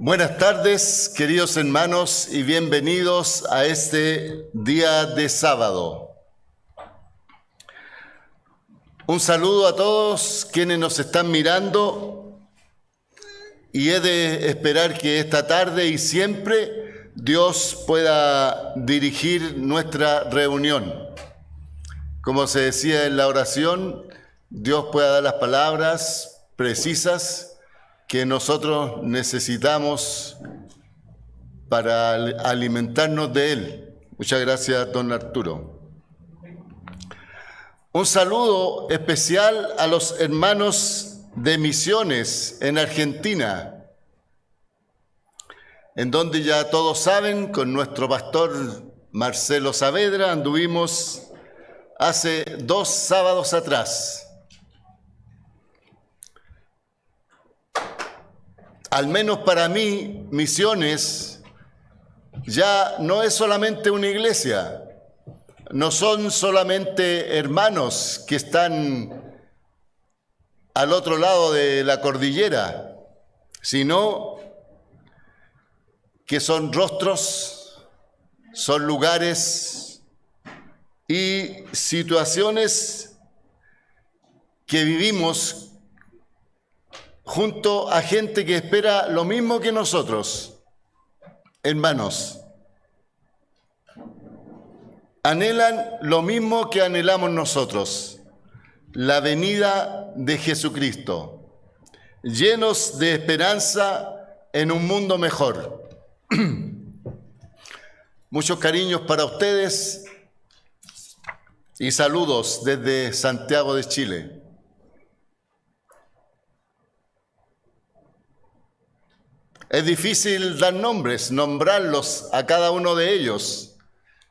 Buenas tardes, queridos hermanos, y bienvenidos a este día de sábado. Un saludo a todos quienes nos están mirando y he de esperar que esta tarde y siempre Dios pueda dirigir nuestra reunión. Como se decía en la oración, Dios pueda dar las palabras precisas que nosotros necesitamos para alimentarnos de Él. Muchas gracias, don Arturo. Un saludo especial a los hermanos de Misiones en Argentina, en donde ya todos saben, con nuestro pastor Marcelo Saavedra anduvimos hace 2 sábados atrás. Al menos para mí, Misiones ya no es solamente una iglesia, no son solamente hermanos que están al otro lado de la cordillera, sino que son rostros, son lugares y situaciones que vivimos junto a gente que espera lo mismo que nosotros. Hermanos, anhelan lo mismo que anhelamos nosotros, la venida de Jesucristo, llenos de esperanza en un mundo mejor. Muchos cariños para ustedes y saludos desde Santiago de Chile. Es difícil dar nombres, nombrarlos a cada uno de ellos,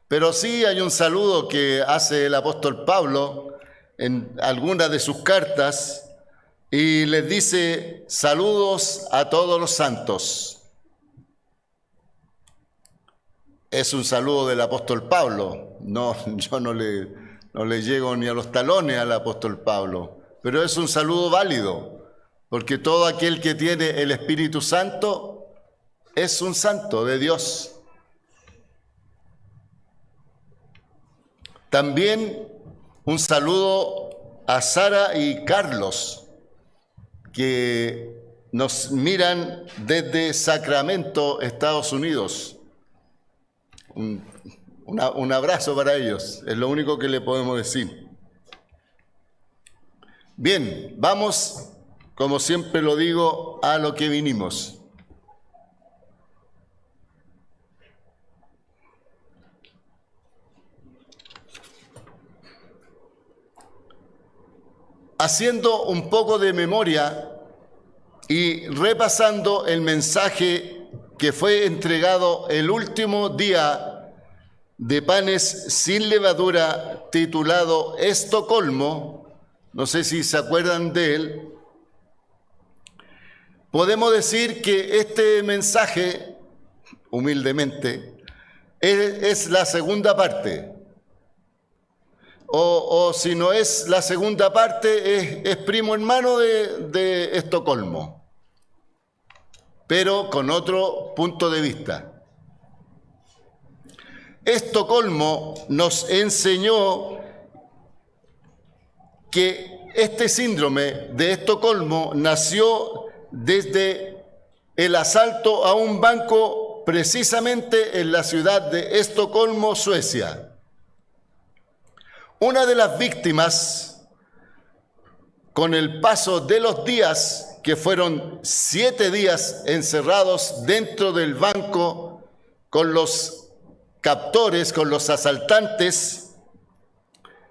pero sí hay un saludo que hace el apóstol Pablo en algunas de sus cartas y les dice: saludos a todos los santos. Es un saludo del apóstol Pablo, yo no le llego ni a los talones al apóstol Pablo, pero es un saludo válido, porque todo aquel que tiene el Espíritu Santo es un santo de Dios. También un saludo a Sara y Carlos, que nos miran desde Sacramento, Estados Unidos. Un abrazo para ellos, es lo único que le podemos decir. Bien, vamos, como siempre lo digo, a lo que vinimos. Haciendo un poco de memoria y repasando el mensaje que fue entregado el último día de Panes sin Levadura, titulado Estocolmo, no sé si se acuerdan de él, podemos decir que este mensaje, humildemente, es la segunda parte. O si no es la segunda parte, es primo hermano de Estocolmo, pero con otro punto de vista. Estocolmo nos enseñó que este síndrome de Estocolmo nació desde el asalto a un banco precisamente en la ciudad de Estocolmo, Suecia. Una de las víctimas, con el paso de los días, que fueron 7 días encerrados dentro del banco con los captores, con los asaltantes,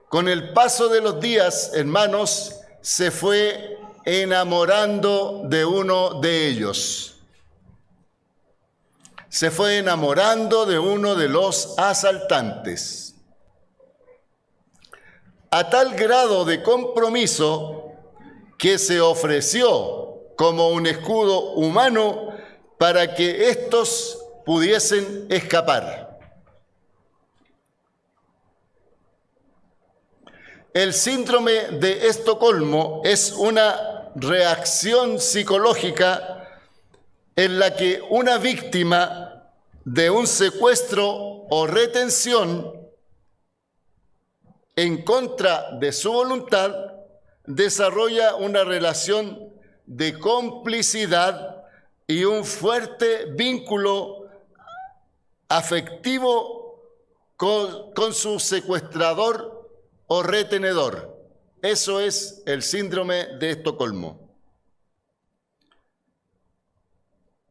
con el paso de los días, hermanos, se fue enamorando de uno de ellos. Se fue enamorando de uno de los asaltantes. A tal grado de compromiso que se ofreció como un escudo humano para que éstos pudiesen escapar. El síndrome de Estocolmo es una reacción psicológica en la que una víctima de un secuestro o retención en contra de su voluntad desarrolla una relación de complicidad y un fuerte vínculo afectivo con su secuestrador o retenedor. Eso es el síndrome de Estocolmo.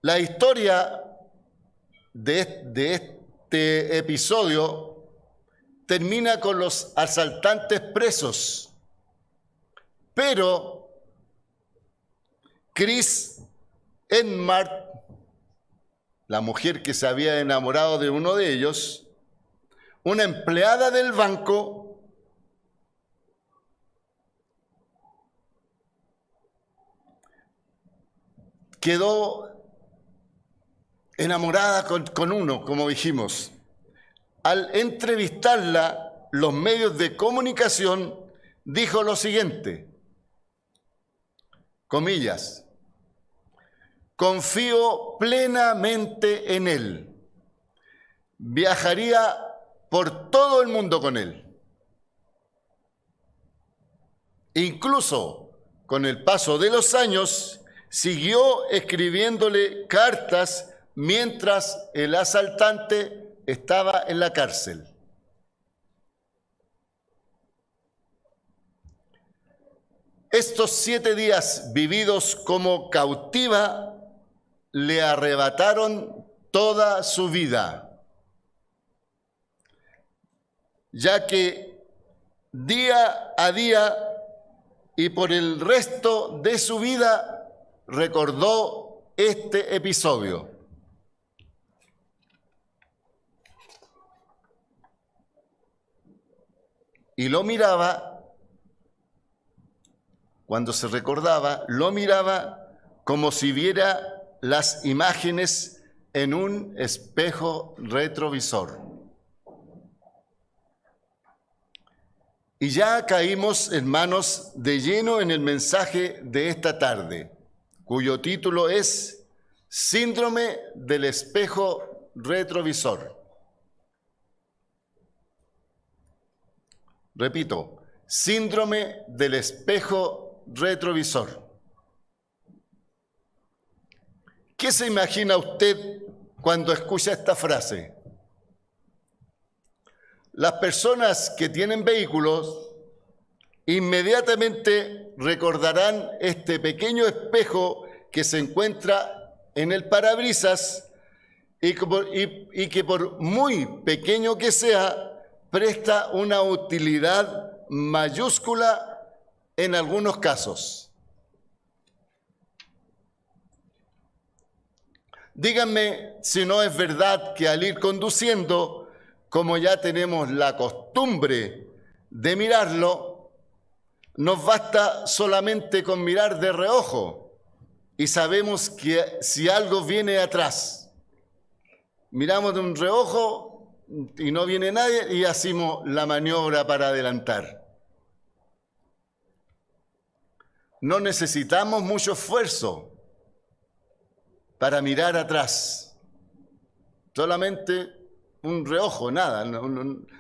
La historia de este episodio termina con los asaltantes presos, pero Chris Enmart, la mujer que se había enamorado de uno de ellos, una empleada del banco, quedó enamorada con uno, como dijimos. Al entrevistarla, los medios de comunicación dijo lo siguiente, comillas, confío plenamente en él. Viajaría por todo el mundo con él. Incluso con el paso de los años, siguió escribiéndole cartas mientras el asaltante estaba en la cárcel. Estos 7 días vividos como cautiva le arrebataron toda su vida, ya que día a día y por el resto de su vida recordó este episodio. Y lo miraba, cuando se recordaba, lo miraba como si viera las imágenes en un espejo retrovisor. Y ya caímos, hermanos, de lleno en el mensaje de esta tarde, cuyo título es Síndrome del espejo retrovisor. Repito, síndrome del espejo retrovisor. ¿Qué se imagina usted cuando escucha esta frase? Las personas que tienen vehículos inmediatamente recordarán este pequeño espejo que se encuentra en el parabrisas y que por muy pequeño que sea, presta una utilidad mayúscula en algunos casos. Díganme si no es verdad que al ir conduciendo, como ya tenemos la costumbre de mirarlo, nos basta solamente con mirar de reojo y sabemos que si algo viene atrás. Miramos de un reojo y no viene nadie y hacemos la maniobra para adelantar. No necesitamos mucho esfuerzo para mirar atrás. Solamente un reojo, nada.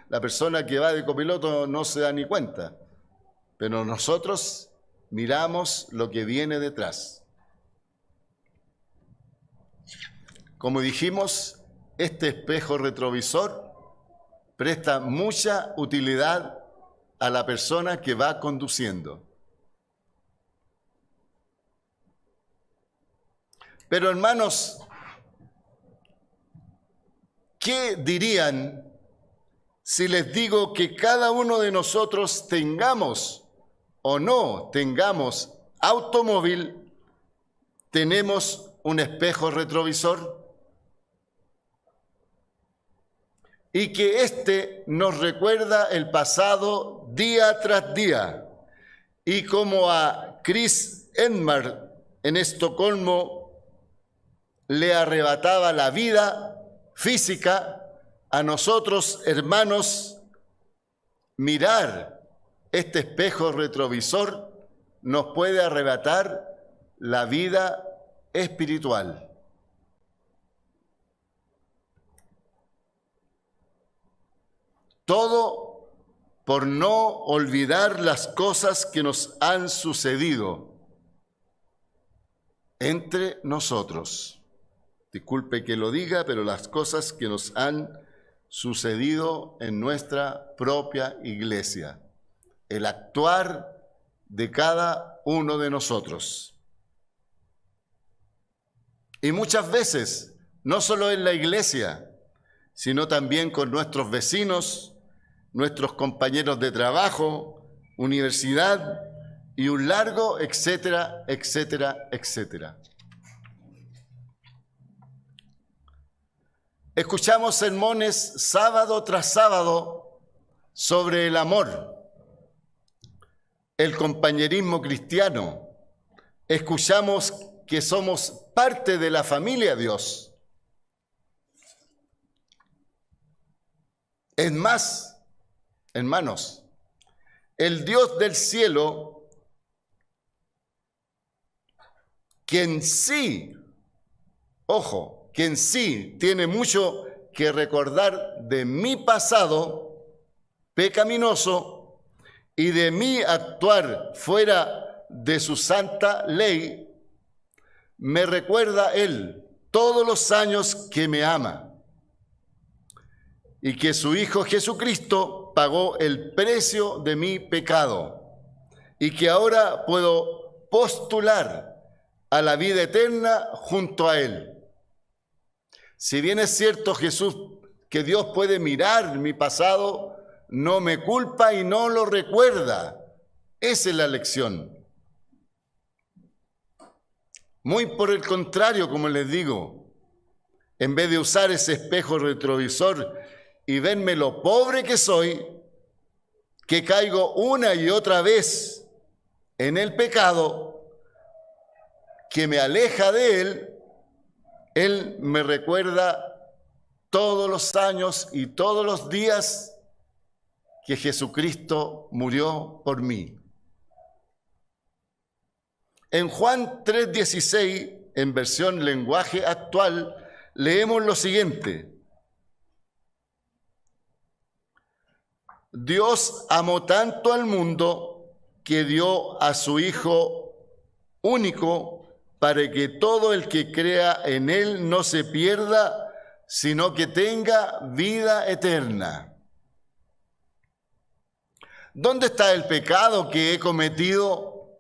La persona que va de copiloto no se da ni cuenta. Pero nosotros miramos lo que viene detrás. Como dijimos, este espejo retrovisor presta mucha utilidad a la persona que va conduciendo. Pero hermanos, ¿qué dirían si les digo que cada uno de nosotros tengamos o no tengamos automóvil, tenemos un espejo retrovisor? Y que éste nos recuerda el pasado día tras día. Y como a Chris Enmart en Estocolmo le arrebataba la vida física, a nosotros, hermanos, mirar este espejo retrovisor nos puede arrebatar la vida espiritual. Todo por no olvidar las cosas que nos han sucedido entre nosotros. Disculpe que lo diga, pero las cosas que nos han sucedido en nuestra propia iglesia. El actuar de cada uno de nosotros. Y muchas veces, no solo en la iglesia, sino también con nuestros vecinos, nuestros compañeros de trabajo, universidad y un largo etcétera, etcétera, etcétera. Escuchamos sermones sábado tras sábado sobre el amor, el compañerismo cristiano. Escuchamos que somos parte de la familia de Dios. Es más, hermanos, el Dios del cielo, quien sí, ojo, quien sí tiene mucho que recordar de mi pasado pecaminoso y de mi actuar fuera de su santa ley, me recuerda Él todos los años que me ama y que su Hijo Jesucristo pagó el precio de mi pecado y que ahora puedo postular a la vida eterna junto a Él. Si bien es cierto, Jesús, que Dios puede mirar mi pasado, no me culpa y no lo recuerda. Esa es la lección. Muy por el contrario, como les digo, en vez de usar ese espejo retrovisor y verme lo pobre que soy, que caigo una y otra vez en el pecado, que me aleja de Él, Él me recuerda todos los años y todos los días que Jesucristo murió por mí. En Juan 3:16, en versión lenguaje actual, leemos lo siguiente. Dios amó tanto al mundo que dio a su Hijo único para que todo el que crea en Él no se pierda, sino que tenga vida eterna. ¿Dónde está el pecado que he cometido?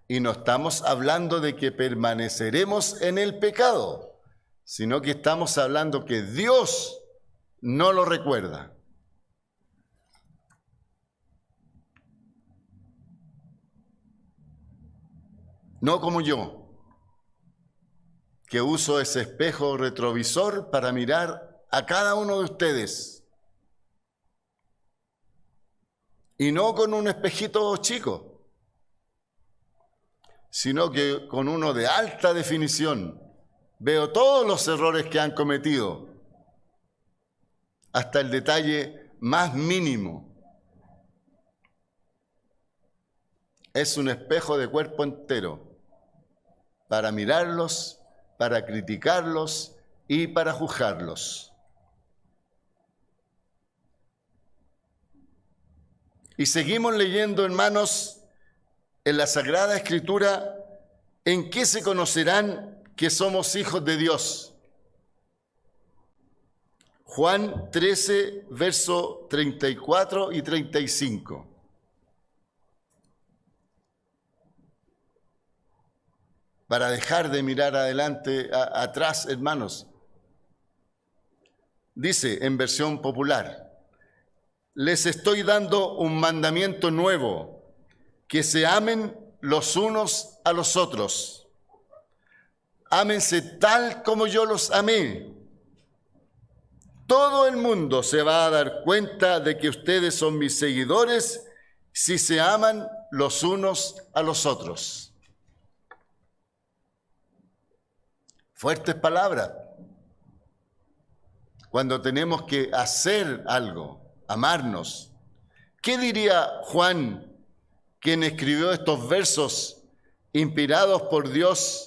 Y no estamos hablando de que permaneceremos en el pecado, sino que estamos hablando que Dios no lo recuerda. No como yo, que uso ese espejo retrovisor para mirar a cada uno de ustedes. Y no con un espejito chico, sino que con uno de alta definición. Veo todos los errores que han cometido, hasta el detalle más mínimo. Es un espejo de cuerpo entero, para mirarlos, para criticarlos y para juzgarlos. Y seguimos leyendo, hermanos, en la Sagrada Escritura, ¿en qué se conocerán que somos hijos de Dios? Juan 13, verso 34 y 35. Para dejar de mirar adelante, atrás, hermanos. Dice en versión popular, les estoy dando un mandamiento nuevo, que se amen los unos a los otros. Ámense tal como yo los amé. Todo el mundo se va a dar cuenta de que ustedes son mis seguidores si se aman los unos a los otros. Fuertes palabras. Cuando tenemos que hacer algo, amarnos. ¿Qué diría Juan, quien escribió estos versos inspirados por Dios,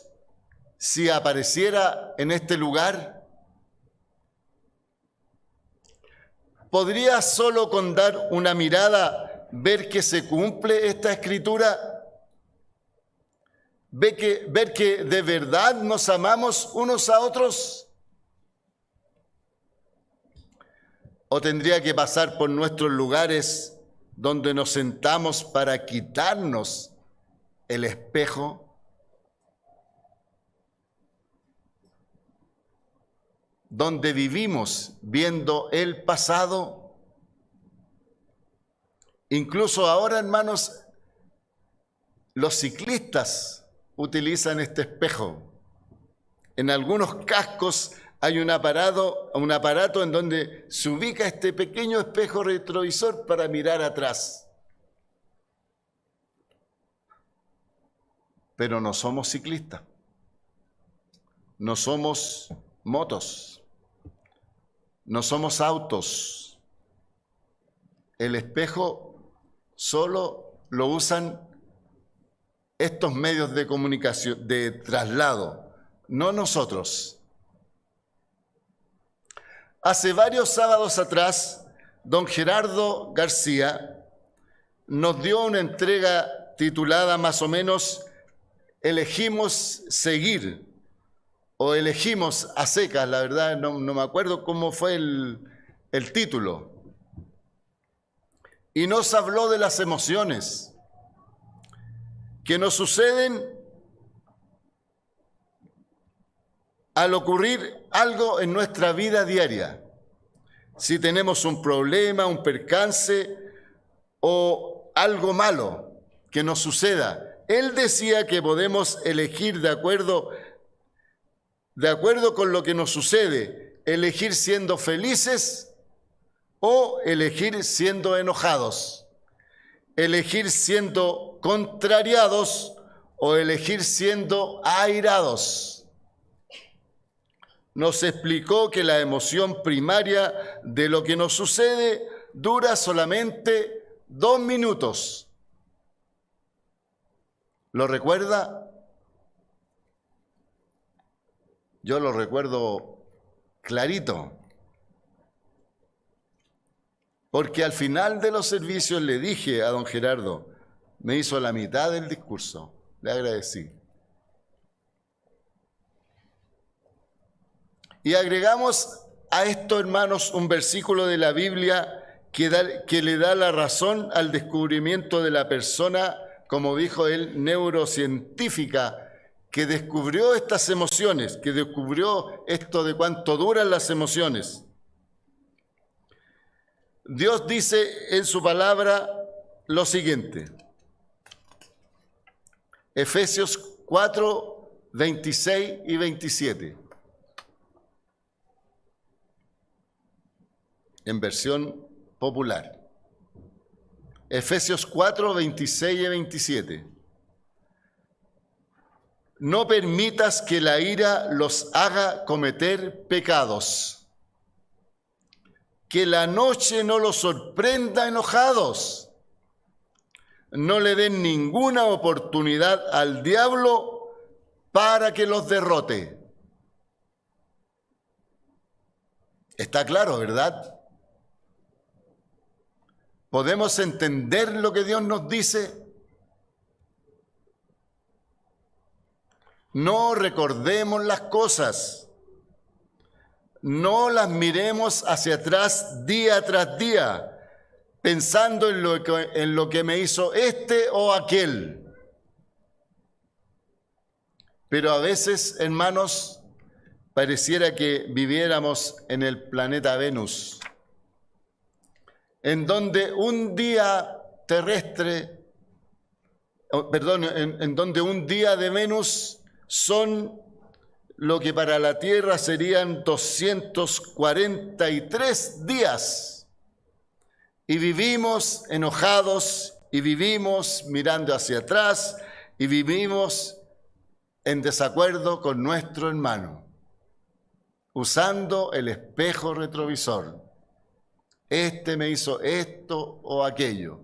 si apareciera en este lugar? ¿Podría solo con dar una mirada ver que se cumple esta escritura? ¿Ver que de verdad nos amamos unos a otros? ¿O tendría que pasar por nuestros lugares donde nos sentamos para quitarnos el espejo? Donde vivimos viendo el pasado. Incluso ahora, hermanos, los ciclistas utilizan este espejo. En algunos cascos hay un aparato en donde se ubica este pequeño espejo retrovisor para mirar atrás. Pero no somos ciclistas, no somos motos, no somos autos. El espejo solo lo usan estos medios de comunicación, de traslado, no nosotros. Hace varios sábados atrás, don Gerardo García nos dio una entrega titulada más o menos Elegimos seguir, o elegimos a secas, la verdad no me acuerdo cómo fue el título. Y nos habló de las emociones que nos suceden al ocurrir algo en nuestra vida diaria. Si tenemos un problema, un percance o algo malo que nos suceda, él decía que podemos elegir de acuerdo con lo que nos sucede, elegir siendo felices o elegir siendo enojados, elegir siendo contrariados o elegir siendo airados. Nos explicó que la emoción primaria de lo que nos sucede dura solamente 2 minutos. ¿Lo recuerda? Yo lo recuerdo clarito, porque al final de los servicios le dije a don Gerardo, me hizo la mitad del discurso, le agradecí. Y agregamos a esto, hermanos, un versículo de la Biblia que le da la razón al descubrimiento de la persona, como dijo él, neurocientífica, que descubrió estas emociones, que descubrió esto de cuánto duran las emociones. Dios dice en su palabra lo siguiente. Efesios 4, 26 y 27. En versión popular. Efesios 4, 26 y 27. No permitas que la ira los haga cometer pecados. Que la noche no los sorprenda enojados. No le den ninguna oportunidad al diablo para que los derrote. Está claro, ¿verdad? ¿Podemos entender lo que Dios nos dice? No recordemos las cosas. No las miremos hacia atrás día tras día, pensando en lo que me hizo este o aquel. Pero a veces, hermanos, pareciera que viviéramos en el planeta Venus, en donde un día terrestre, en donde un día de Venus son lo que para la Tierra serían 243 días. Y vivimos enojados, y vivimos mirando hacia atrás, y vivimos en desacuerdo con nuestro hermano, usando el espejo retrovisor. Este me hizo esto o aquello.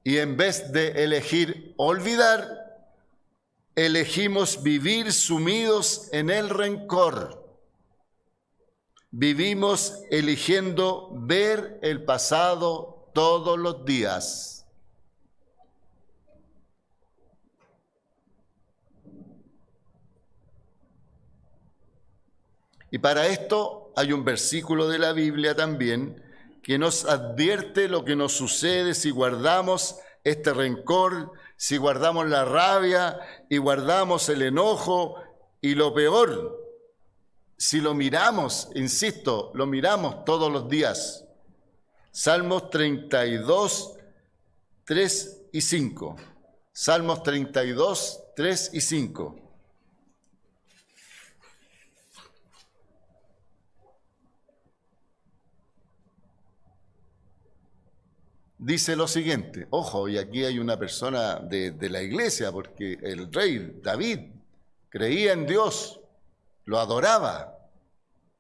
Y en vez de elegir olvidar, elegimos vivir sumidos en el rencor, vivimos eligiendo ver el pasado todos los días. Y para esto hay un versículo de la Biblia también que nos advierte lo que nos sucede si guardamos este rencor, si guardamos la rabia y guardamos el enojo, y lo peor, si lo miramos, insisto, lo miramos todos los días. Salmos 32, 3 y 5. Salmos 32, 3 y 5. Dice lo siguiente, ojo, y aquí hay una persona de la iglesia, porque el rey David creía en Dios, lo adoraba,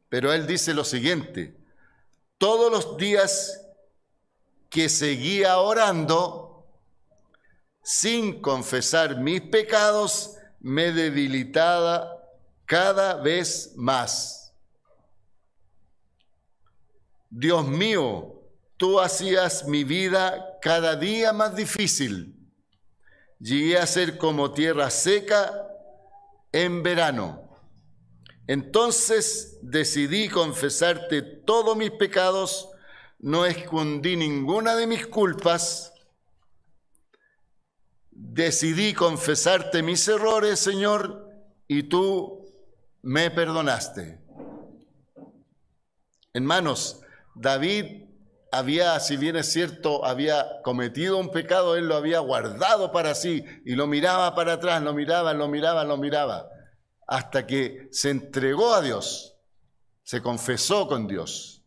pero él dice lo siguiente: todos los días que seguía orando, sin confesar mis pecados, me debilitaba cada vez más. Dios mío, tú hacías mi vida cada día más difícil. Llegué a ser como tierra seca en verano. Entonces decidí confesarte todos mis pecados, no escondí ninguna de mis culpas. Decidí confesarte mis errores, Señor, y tú me perdonaste. Hermanos, David había, si bien es cierto, había cometido un pecado, él lo había guardado para sí y lo miraba para atrás, lo miraba, hasta que se entregó a Dios, se confesó con Dios.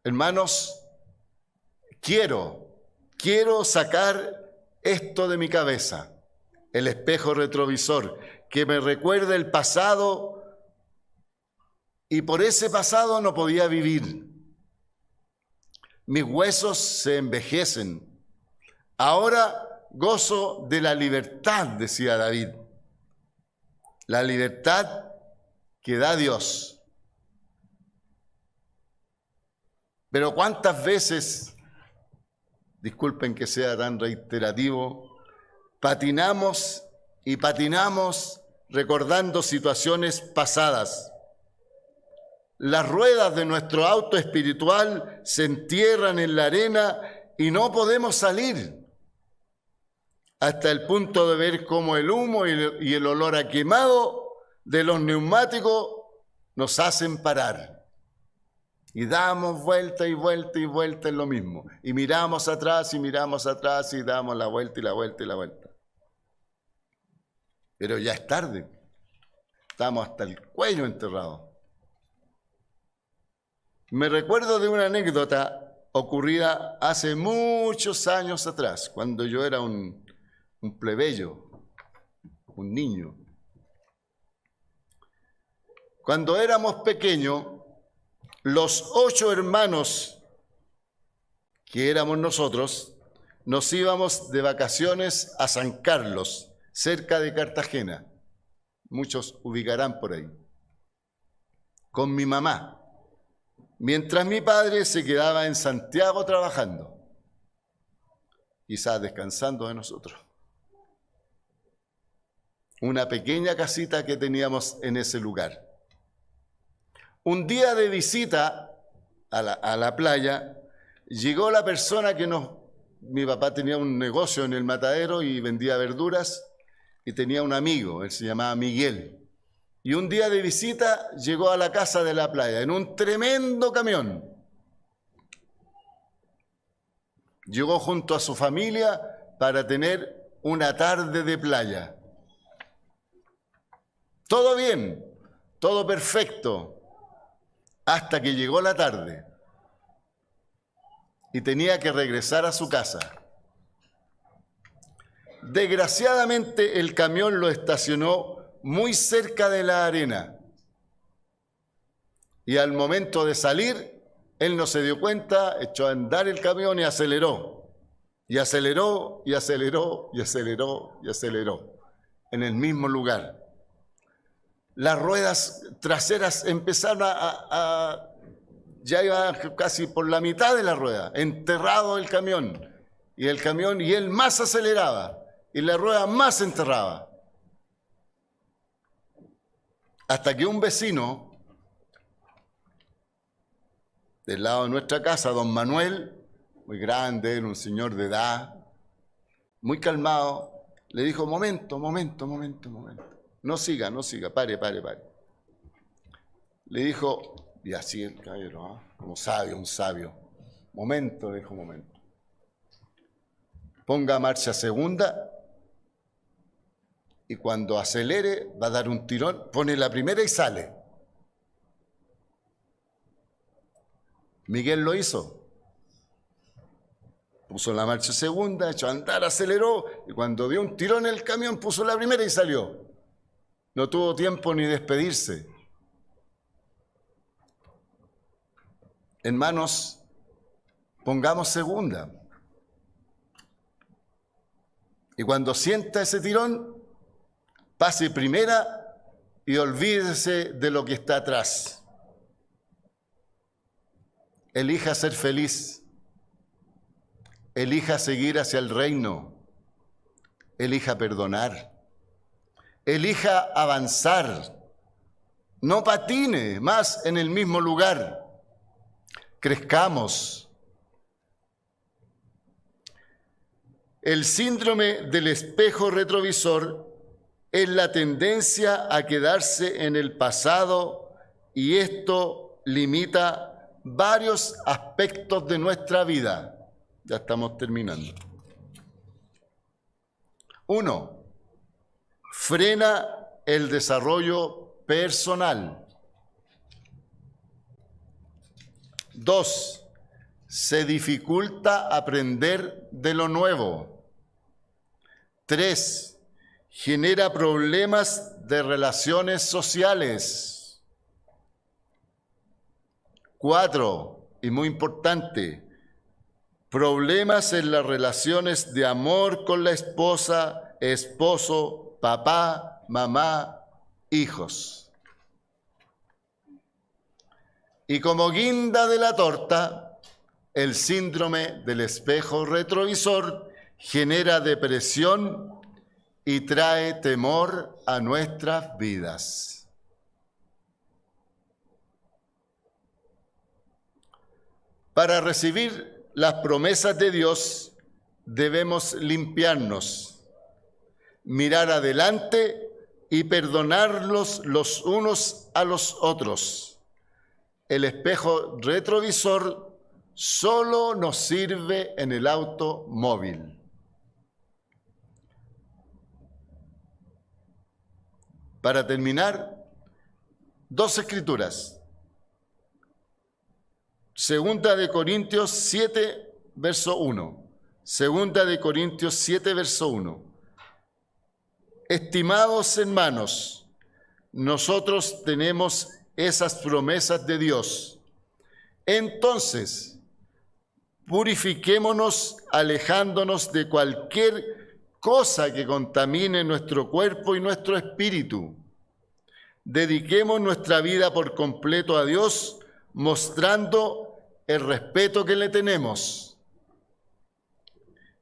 Hermanos, quiero sacar esto de mi cabeza, el espejo retrovisor, que me recuerde el pasado. Y por ese pasado no podía vivir. Mis huesos se envejecen. Ahora gozo de la libertad, decía David. La libertad que da Dios. Pero ¿cuántas veces, disculpen que sea tan reiterativo, patinamos y patinamos recordando situaciones pasadas? Las ruedas de nuestro auto espiritual se entierran en la arena y no podemos salir, hasta el punto de ver cómo el humo y el olor a quemado de los neumáticos nos hacen parar. Y damos vuelta y vuelta y vuelta en lo mismo. Y miramos atrás y damos la vuelta y la vuelta y la vuelta. Pero ya es tarde. Estamos hasta el cuello enterrados. Me recuerdo de una anécdota ocurrida hace muchos años atrás, cuando yo era un plebeyo, un niño. Cuando éramos pequeños, los 8 hermanos que éramos nosotros, nos íbamos de vacaciones a San Carlos, cerca de Cartagena. Muchos ubicarán por ahí. Con mi mamá. Mientras mi padre se quedaba en Santiago trabajando, quizás descansando de nosotros. Una pequeña casita que teníamos en ese lugar. Un día de visita a la playa, llegó la persona que mi papá tenía un negocio en el matadero y vendía verduras, y tenía un amigo, él se llamaba Miguel. Y un día de visita llegó a la casa de la playa en un tremendo camión. Llegó junto a su familia para tener una tarde de playa. Todo bien, todo perfecto, hasta que llegó la tarde y tenía que regresar a su casa. Desgraciadamente el camión lo estacionó muy cerca de la arena. Y al momento de salir, él no se dio cuenta, echó a andar el camión y aceleró. Y aceleró, y aceleró, y aceleró, y aceleró. En el mismo lugar. las ruedas traseras empezaron ya iba casi por la mitad de la rueda, enterrado el camión, y él más aceleraba, y la rueda más se enterraba. Hasta que un vecino del lado de nuestra casa, don Manuel, muy grande, era un señor de edad, muy calmado, le dijo, momento. No siga, pare. Le dijo, y así el caballero, como sabio, un sabio. Le dijo, momento. Ponga marcha segunda y cuando acelere va a dar un tirón, pone la primera y sale. Miguel lo hizo. Puso la marcha segunda, echó a andar, aceleró, y cuando dio un tirón en el camión, puso la primera y salió. No tuvo tiempo ni despedirse. Hermanos, pongamos segunda. Y cuando sienta ese tirón, pase primera y olvídese de lo que está atrás. Elija ser feliz. Elija seguir hacia el reino. Elija perdonar. Elija avanzar. No patine más en el mismo lugar. Crezcamos. El síndrome del espejo retrovisor es la tendencia a quedarse en el pasado y esto limita varios aspectos de nuestra vida. Ya estamos terminando. 1. Frena el desarrollo personal. 2. Se dificulta aprender de lo nuevo. 3. Genera problemas de relaciones sociales. 4. Y muy importante, problemas en las relaciones de amor con la esposa, esposo, papá, mamá, hijos. Y como guinda de la torta, el síndrome del espejo retrovisor genera depresión y trae temor a nuestras vidas. Para recibir las promesas de Dios debemos limpiarnos, mirar adelante y perdonarlos los unos a los otros. El espejo retrovisor solo nos sirve en el automóvil. Para terminar, 2 escrituras. Segunda de Corintios 7, verso 1. Segunda de Corintios 7, verso 1. Estimados hermanos, nosotros tenemos esas promesas de Dios. Entonces, purifiquémonos alejándonos de cualquier cosa que contamine nuestro cuerpo y nuestro espíritu. Dediquemos nuestra vida por completo a Dios, mostrando el respeto que le tenemos.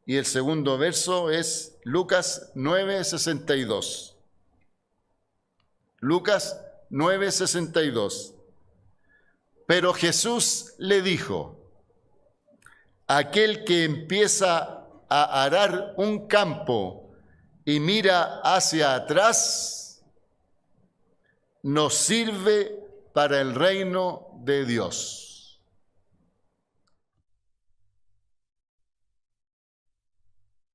Y el segundo verso es Lucas 9:62. Lucas 9:62. Pero Jesús le dijo, aquel que empieza a arar un campo y mira hacia atrás, no sirve para el reino de Dios.